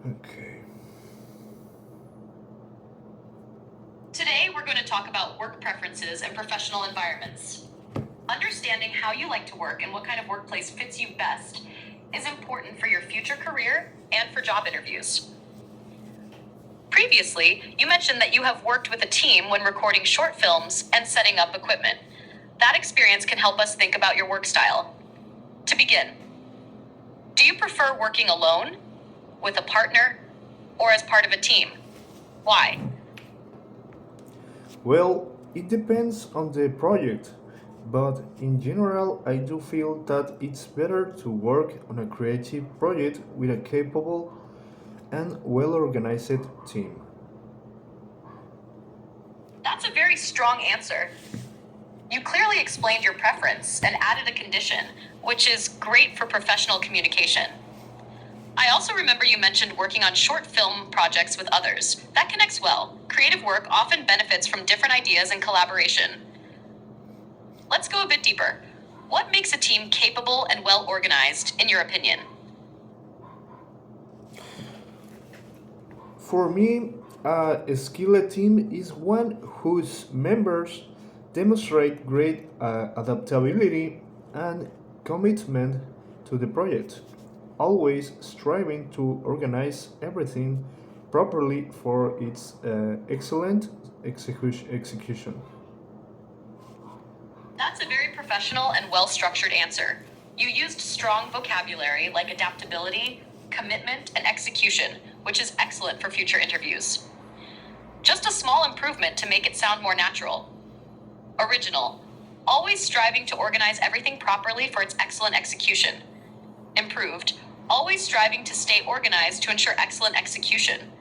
Okay. Today, we're going to talk about work preferences and professional environments. Understanding how you like to work and what kind of workplace fits you best is important for your future career and for job interviews. Previously, you mentioned that you have worked with a team when recording short films and setting up equipment. That experience can help us think about your work style. To begin, do you prefer working alone, with a partner, or as part of a team? Why? Well, it depends on the project, but in general, I do feel that it's better to work on a creative project with a capable and well organized team. That's a very strong answer. You clearly explained your preference and added a condition, which is great for professional communication. I also remember you mentioned working on short film projects with others. That connects well. Creative work often benefits from different ideas and collaboration. Let's go a bit deeper. What makes a team capable and well organized, in your opinion? For me, a skilled team is one whose members demonstrate great adaptability and commitment to the project, always striving to organize everything properly for its excellent execution. That's a very professional and well structured answer. You used strong vocabulary like adaptability, commitment, and execution, which is excellent for future interviews. Just a small improvement to make it sound more natural. Original. Always striving to organize everything properly for its excellent execution. Improved. Always striving to stay organized to ensure excellent execution.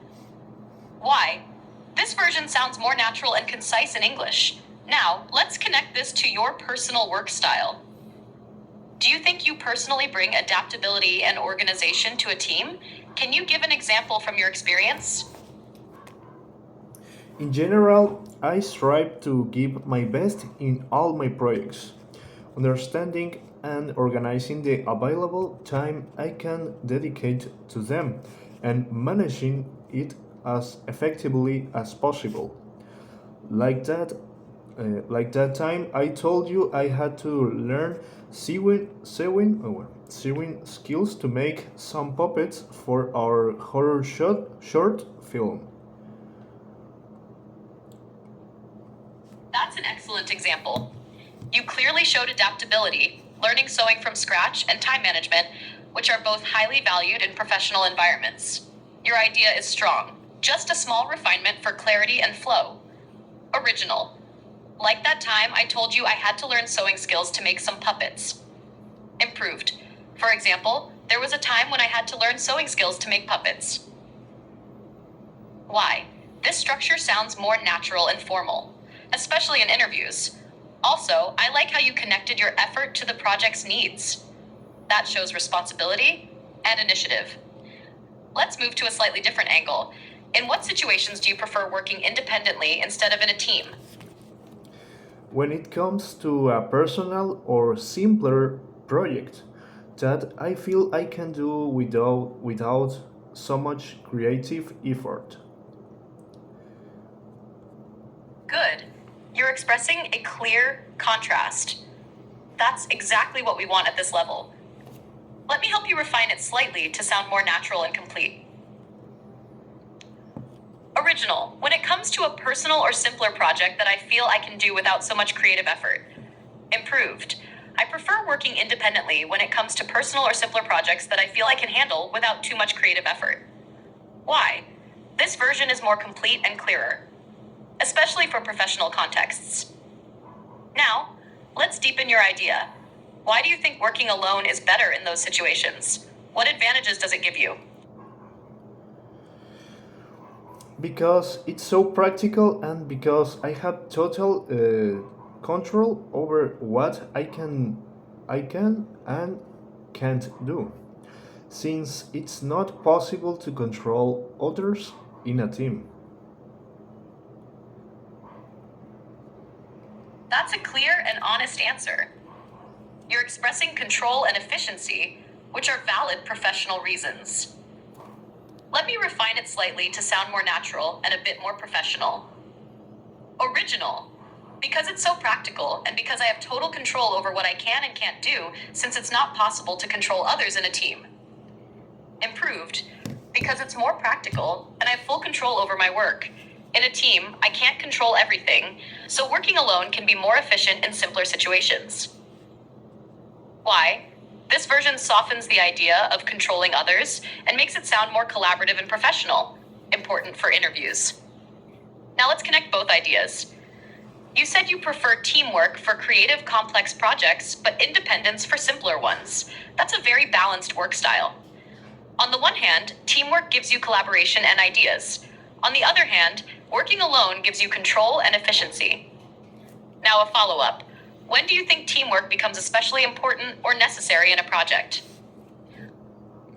Why? This version sounds more natural and concise in English. Now, let's connect this to your personal work style. Do you think you personally bring adaptability and organization to a team? Can you give an example from your experience? In general, I strive to give my best in all my projects, understanding and organizing the available time I can dedicate to them and managing it as effectively as possible. Like that, like that time I told you I had to learn sewing skills to make some puppets for our short film. That's an excellent example. You clearly showed adaptability, learning sewing from scratch, and time management, which are both highly valued in professional environments. Your idea is strong, just a small refinement for clarity and flow. Original. Like that time I told you I had to learn sewing skills to make some puppets. Improved. For example, there was a time when I had to learn sewing skills to make puppets. Why? This structure sounds more natural and formal, especially in interviews. Also, I like how you connected your effort to the project's needs. That shows responsibility and initiative. Let's move to a slightly different angle. In what situations do you prefer working independently instead of in a team? When it comes to a personal or simpler project that I feel I can do without so much creative effort. Good. You're expressing a clear contrast. That's exactly what we want at this level. Let me help you refine it slightly to sound more natural and complete. Original. When it comes to a personal or simpler project that I feel I can do without so much creative effort. Improved. I prefer working independently when it comes to personal or simpler projects that I feel I can handle without too much creative effort. Why? This version is more complete and clearer, especially for professional contexts. Now, let's deepen your idea. Why do you think working alone is better in those situations? What advantages does it give you? Because it's so practical and because I have total control over what I can and can't do. Since it's not possible to control others in a team. That's a clear and honest answer. You're expressing control and efficiency, which are valid professional reasons. Let me refine it slightly to sound more natural and a bit more professional. Original, because it's so practical and because I have total control over what I can and can't do, since it's not possible to control others in a team. Improved, because it's more practical and I have full control over my work. In a team, I can't control everything, so working alone can be more efficient in simpler situations. Why? This version softens the idea of controlling others and makes it sound more collaborative and professional, important for interviews. Now let's connect both ideas. You said you prefer teamwork for creative, complex projects, but independence for simpler ones. That's a very balanced work style. On the one hand, teamwork gives you collaboration and ideas. On the other hand, working alone gives you control and efficiency. Now, a follow-up. When do you think teamwork becomes especially important or necessary in a project?